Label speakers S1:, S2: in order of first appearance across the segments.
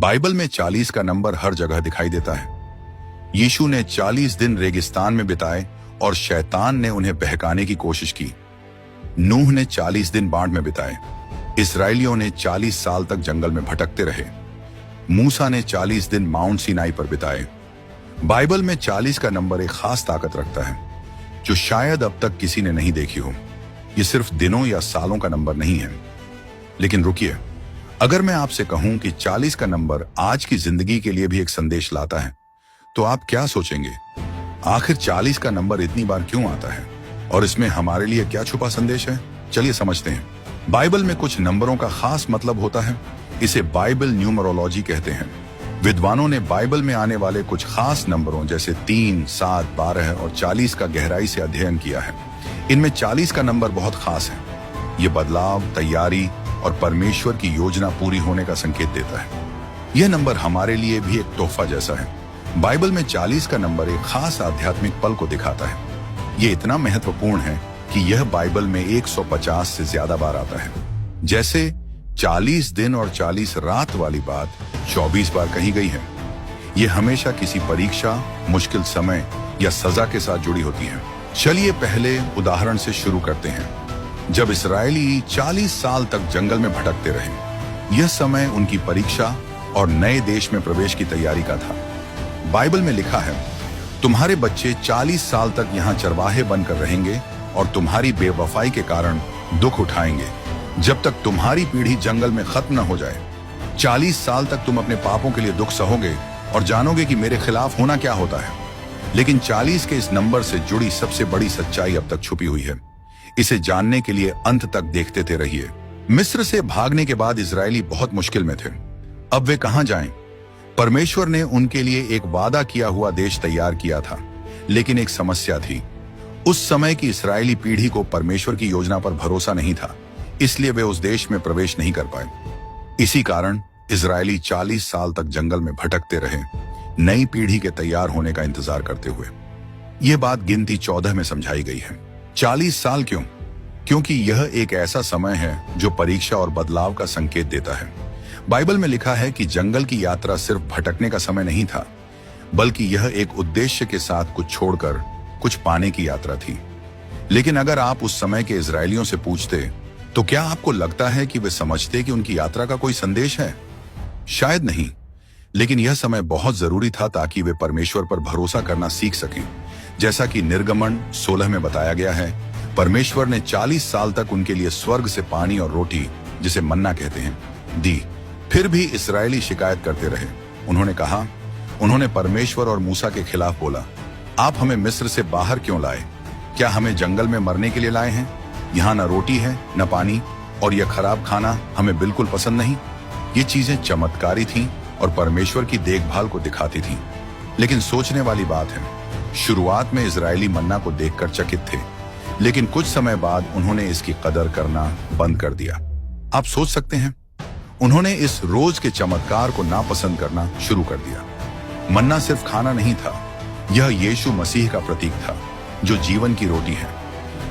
S1: Bible में 40 का number हर जगह दिखाई देता है। यीशु ने 40 दिन रेगिस्तान में बिताए और शैतान ने उन्हें बहकाने की कोशिश की। नूह ने 40 दिन बाढ़ में बिताए। इसराइलियों ने 40 साल तक जंगल में भटकते रहे। मूसा ने 40 दिन माउंट सिनाई पर बिताए। बाइबल में 40 का नंबर एक खास ताकत रखता है जो शायद अब तक किसी ने नहीं देखी हो। यह सिर्फ दिनों या सालों का नंबर नहीं है। लेकिन रुकिए, अगर मैं आपसे कहूं कि 40 का नंबर आज की जिंदगी के लिए भी एक संदेश लाता है, तो आप क्या सोचेंगे? आखिर 40 का नंबर इतनी बार क्यों आता है और इसमें हमारे लिए क्या छुपा संदेश है? चलिए समझते हैं। बाइबल में कुछ नंबरों का खास मतलब होता है। इसे बाइबल न्यूमरोलॉजी कहते हैं। विद्वानों ने बाइबल में आने वाले कुछ खास नंबरों जैसे 3, 7, 12 और 40 का गहराई से अध्ययन किया है। इनमें 40 का नंबर बहुत खास है। ये बदलाव, तैयारी और परमेश्वर की योजना पूरी होने का संकेत देता है। यह नंबर हमारे लिए भी एक तोहफा जैसा है। बाइबल में 40 का नंबर एक खास आध्यात्मिक पल को दिखाता है। यह इतना महत्वपूर्ण है कि यह बाइबल में 150 से ज्यादा बार आता है। जैसे 40 दिन और 40 रात वाली बात 24 बार कही गई है। यह हमेशा किसी परीक्षा, मुश्किल समय या सजा के साथ जुड़ी होती है। चलिए पहले उदाहरण से शुरू करते हैं। जब इस्राएली 40 साल तक जंगल में भटकते रहे, यह समय उनकी परीक्षा और नए देश में प्रवेश की तैयारी का था। बाइबल में लिखा है, तुम्हारे बच्चे 40 साल तक यहाँ चरवाहे बनकर रहेंगे और तुम्हारी बेवफाई के कारण दुख उठाएंगे जब तक तुम्हारी पीढ़ी जंगल में खत्म न हो जाए। 40 साल तक तुम अपने पापों के लिए दुख सहोगे और जानोगे कि मेरे खिलाफ होना क्या होता है। लेकिन 40 के इस नंबर से जुड़ी सबसे बड़ी सच्चाई अब तक छुपी हुई है। इसे जानने के लिए अंत तक देखते थे रहिए। मिस्र से भागने के बाद इजरायली बहुत मुश्किल में थे। अब वे कहां जाएं? परमेश्वर ने उनके लिए एक वादा किया हुआ देश तैयार किया था, लेकिन एक समस्या थी। उस समय की इस्राएली पीढ़ी को परमेश्वर की योजना पर भरोसा नहीं था, इसलिए वे उस देश में प्रवेश नहीं कर पाए। इसी कारण इजरायली 40 साल तक जंगल में भटकते रहे, नई पीढ़ी के तैयार होने का इंतजार करते हुए। यह बात गिनती 14 में समझाई गई है। 40 साल क्यों? क्योंकि यह एक ऐसा समय है जो परीक्षा और बदलाव का संकेत देता है। बाइबल में लिखा है कि जंगल की यात्रा सिर्फ भटकने का समय नहीं था, बल्कि यह एक उद्देश्य के साथ कुछ छोड़कर कुछ पाने की यात्रा थी। लेकिन अगर आप उस समय के इजरायलियों से पूछते, तो क्या आपको लगता है कि वे समझते कि उनकी यात्रा का कोई संदेश है? शायद नहीं, लेकिन यह समय बहुत जरूरी था ताकि वे परमेश्वर पर भरोसा करना सीख सकें। जैसा कि निर्गमन 16 में बताया गया है, परमेश्वर ने 40 साल तक उनके लिए स्वर्ग से पानी और रोटी, जिसे मन्ना कहते हैं, दी। फिर भी इस्राएली शिकायत करते रहे। उन्होंने परमेश्वर और मूसा के खिलाफ बोला, आप हमें मिस्र से बाहर क्यों लाए? क्या हमें जंगल में मरने के लिए लाए हैं? यहाँ न रोटी है न पानी, और यह खराब खाना हमें बिल्कुल पसंद नहीं। ये चीजें चमत्कारी थीं और परमेश्वर की देखभाल को दिखाती थीं। लेकिन सोचने वाली बात है, शुरुआत में इजरायली मन्ना को देखकर चकित थे, लेकिन कुछ समय बाद उन्होंने इसकी कदर करना बंद कर दिया। आप सोच सकते हैं, उन्होंने इस रोज के चमत्कार को नापसंद करना शुरू कर दिया। मन्ना सिर्फ खाना नहीं था, यह यीशु मसीह का प्रतीक था, जो जीवन की रोटी है।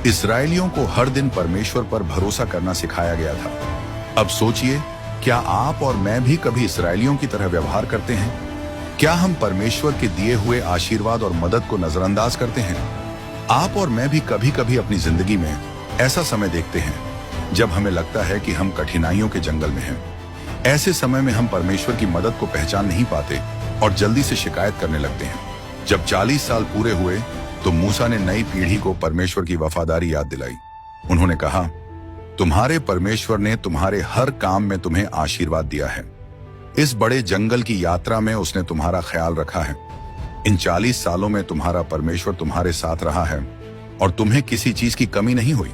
S1: इस्राएलियों को हर दिन परमेश्वर पर भरोसा करना सिखाया गया था। अब सोचिए, क्या आप और मैं भी कभी इस्राएलियों की तरह व्यवहार करते हैं? क्या हम परमेश्वर के दिए हुए आशीर्वाद और मदद को नजरअंदाज करते हैं? आप और मैं भी कभी कभी अपनी जिंदगी में ऐसा समय देखते हैं जब हमें लगता है कि हम कठिनाइयों के जंगल में हैं। ऐसे समय में हम परमेश्वर की मदद को पहचान नहीं पाते और जल्दी से शिकायत करने लगते हैं। जब 40 साल पूरे हुए तो मूसा ने नई पीढ़ी को परमेश्वर की वफादारी याद दिलाई। उन्होंने कहा, तुम्हारे परमेश्वर ने तुम्हारे हर काम में तुम्हें आशीर्वाद दिया है। इस बड़े जंगल की यात्रा में उसने तुम्हारा ख्याल रखा है। इन 40 सालों में तुम्हारा परमेश्वर तुम्हारे साथ रहा है और तुम्हें किसी चीज की कमी नहीं हुई।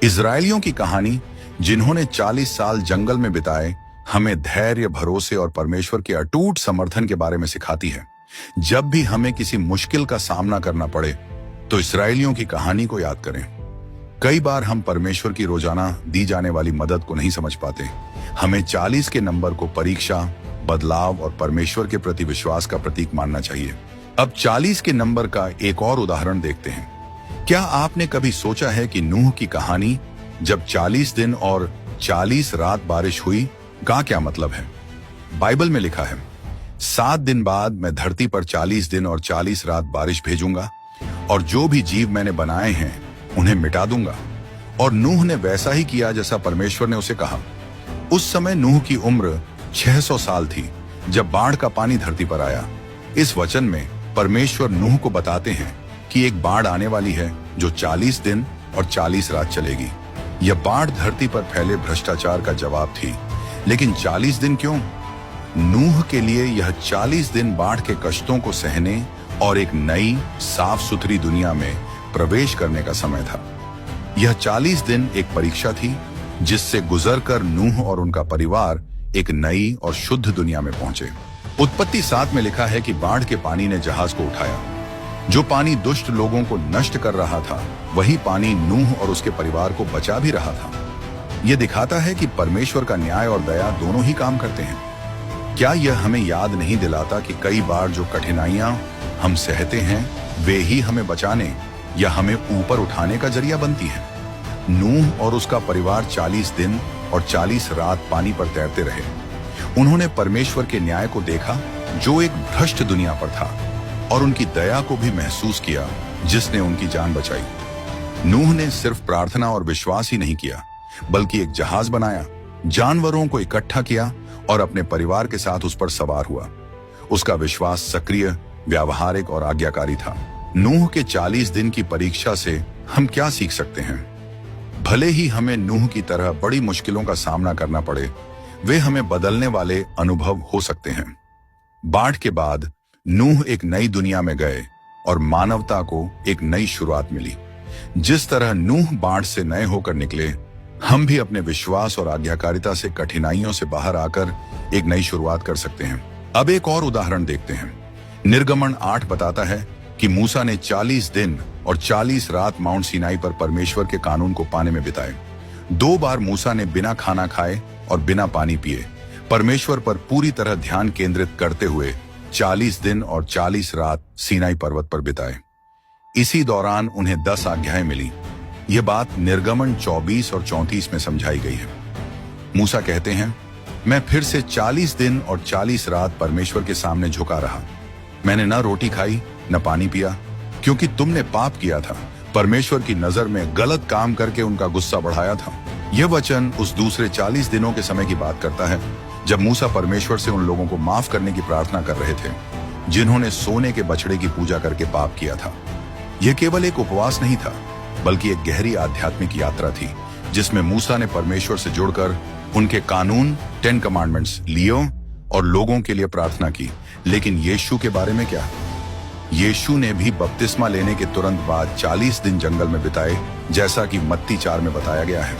S1: इजरायलियों की कहानी, जिन्होंने 40 साल जंगल में बिताए, हमें धैर्य, भरोसे और परमेश्वर के अटूट समर्थन के बारे में सिखाती है। जब भी हमें किसी मुश्किल का सामना करना पड़े, तो इस्राएलियों की कहानी को याद करें। कई बार हम परमेश्वर की रोजाना दी जाने वाली मदद को नहीं समझ पाते। हमें 40 के नंबर को परीक्षा, बदलाव और परमेश्वर के प्रति विश्वास का प्रतीक मानना चाहिए। अब 40 के नंबर का एक और उदाहरण देखते हैं। क्या आपने कभी सोचा है कि नूह की कहानी, जब 40 दिन और 40 रात बारिश हुई, का क्या मतलब है? बाइबल में लिखा है, 7 दिन बाद मैं धरती पर 40 दिन और 40 रात बारिश भेजूंगा और जो भी जीव मैंने बनाए हैं उन्हें मिटा दूंगा। और नूह ने वैसा ही किया जैसा परमेश्वर ने उसे कहा। उस समय नूह की उम्र 600 साल थी जब बाढ़ का पानी धरती पर आया। इस वचन में परमेश्वर नूह को बताते हैं कि एक बाढ़ आने वाली है जो 40 दिन और 40 रात चलेगी। यह बाढ़ धरती पर फैले भ्रष्टाचार का जवाब थी। लेकिन 40 दिन क्यों? नूह के लिए यह 40 दिन बाढ़ के कष्टों को सहने और एक नई साफ सुथरी दुनिया में प्रवेश करने का समय था। यह 40 दिन एक परीक्षा थी जिससे गुजरकर नूह और उनका परिवार एक नई और शुद्ध दुनिया में पहुंचे। उत्पत्ति 7 में लिखा है कि बाढ़ के पानी ने जहाज को उठाया। जो पानी दुष्ट लोगों को नष्ट कर रहा था, वही पानी नूह और उसके परिवार को बचा भी रहा था। यह दिखाता है कि परमेश्वर का न्याय और दया दोनों ही काम करते हैं। क्या यह हमें याद नहीं दिलाता कि कई बार जो कठिनाइयां हम सहते हैं वे ही हमें बचाने या हमें ऊपर उठाने का जरिया बनती है? नूह और उसका परिवार 40 दिन और 40 रात पानी पर तैरते रहे। उन्होंने परमेश्वर के न्याय को देखा जो एक भ्रष्ट दुनिया पर था, और उनकी दया को भी महसूस किया जिसने उनकी जान बचाई। नूह ने सिर्फ प्रार्थना और विश्वास ही नहीं किया, बल्कि एक जहाज बनाया, जानवरों को इकट्ठा किया और अपने परिवार के साथ उस पर सवार हुआ। उसका विश्वास सक्रिय, व्यावहारिक और आज्ञाकारी था। नूह के 40 दिन की परीक्षा से हम क्या सीख सकते हैं? भले ही हमें नूह की तरह बड़ी मुश्किलों का सामना करना पड़े, वे हमें बदलने वाले अनुभव हो सकते हैं। बाढ़ के बाद नूह एक नई दुनिया में गए और मानवता को एक नई शुरुआत मिली। जिस तरह नूह बाढ़ से नए होकर निकले, हम भी अपने विश्वास और आज्ञाकारिता से कठिनाइयों से बाहर आकर एक नई शुरुआत कर सकते हैं। अब एक और उदाहरण देखते हैं। निर्गमन 8 बताता है कि मूसा ने 40 दिन और 40 रात माउंट सिनाई पर परमेश्वर के कानून को पाने में बिताए। 2 बार मूसा ने बिना खाना खाए और बिना पानी पिए परमेश्वर पर पूरी तरह ध्यान केंद्रित करते हुए 40 दिन और 40 रात सीनाई पर्वत पर बिताए। इसी दौरान उन्हें 10 आज्ञाएं मिली। यह बात निर्गमन 24 और 34 में समझाई गई है। मूसा कहते हैं, मैं फिर से 40 दिन और 40 रात परमेश्वर के सामने झुका रहा। मैंने न रोटी खाई न पानी पिया, क्योंकि तुमने पाप किया था, परमेश्वर की नजर में गलत काम करके उनका गुस्सा बढ़ाया था। यह वचन उस दूसरे 40 दिनों के समय की बात करता है जब मूसा परमेश्वर से उन लोगों को माफ करने की प्रार्थना कर रहे थे जिन्होंने सोने के बछड़े की पूजा करके पाप किया था। यह केवल एक उपवास नहीं था, बल्कि एक गहरी आध्यात्मिक यात्रा थी जिसमें मूसा ने परमेश्वर से जुड़कर उनके कानून 10 कमांडमेंट्स लियो और लोगों के लिए प्रार्थना की। लेकिन यीशु के बारे में क्या? यीशु ने भी बपतिस्मा लेने के तुरंत बाद 40 दिन जंगल में बिताए, जैसा कि मत्ती 4 में बताया गया है।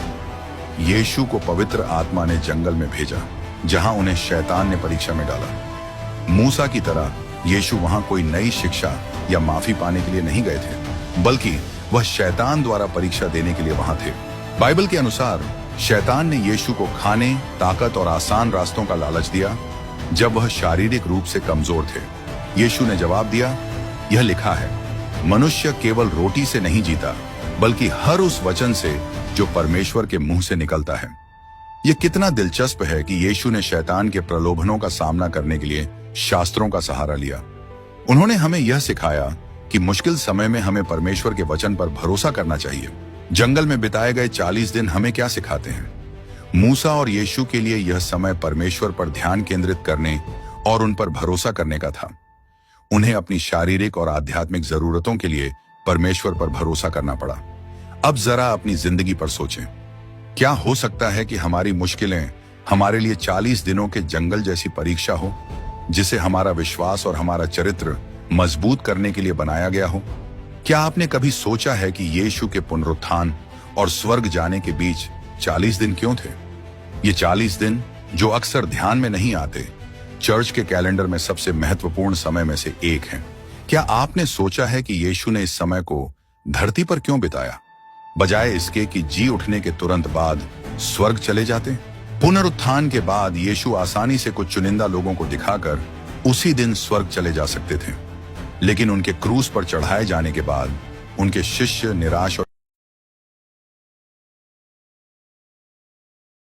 S1: यीशु को पवित्र आत्मा ने जंगल में भेजा, जहां उन्हें शैतान ने परीक्षा में डाला। मूसा की तरह यीशु वहां कोई नई शिक्षा या माफी पाने के लिए नहीं गए थे, बल्कि वह शैतान द्वारा परीक्षा देने के लिए वहां थे। बाइबल के अनुसार शैतान ने यीशु को खाने, ताकत और आसान रास्तों का लालच दिया जब वह शारीरिक रूप से कमजोर थे। यीशु ने जवाब दिया, यह लिखा है, मनुष्य केवल रोटी से नहीं जीता, बल्कि हर उस वचन से जो परमेश्वर के मुंह से निकलता है। यह कितना दिलचस्प है कि यीशु ने शैतान के प्रलोभनों का सामना करने के लिए शास्त्रों का सहारा लिया। उन्होंने हमें यह सिखाया कि मुश्किल समय में हमें परमेश्वर के वचन पर भरोसा करना चाहिए। जंगल में बिताए गए 40 दिन हमें क्या सिखाते हैं? मूसा और यीशु के लिए यह समय परमेश्वर पर ध्यान केंद्रित करने और उन पर भरोसा करने का था। उन्हें अपनी शारीरिक और आध्यात्मिक जरूरतों के लिए परमेश्वर पर भरोसा करना पड़ा। अब जरा अपनी जिंदगी पर सोचें। क्या हो सकता है कि हमारी मुश्किलें हमारे लिए 40 दिनों के जंगल जैसी परीक्षा हो, जिसे हमारा विश्वास और हमारा चरित्र मजबूत करने के लिए बनाया गया हो? क्या आपने कभी सोचा है कि यीशु के पुनरुत्थान और स्वर्ग जाने के बीच 40 दिन क्यों थे? ये 40 दिन जो अक्सर ध्यान में नहीं आते, चर्च के कैलेंडर में सबसे महत्वपूर्ण समय में से एक है। क्या आपने सोचा है कि यीशु ने इस समय को धरती पर क्यों बिताया, बजाय इसके कि जी उठने के तुरंत बाद स्वर्ग चले जाते? पुनरुत्थान के बाद यीशु आसानी से कुछ चुनिंदा लोगों को दिखाकर उसी दिन स्वर्ग चले जा सकते थे, लेकिन उनके क्रूस पर चढ़ाए जाने के बाद उनके शिष्य निराश और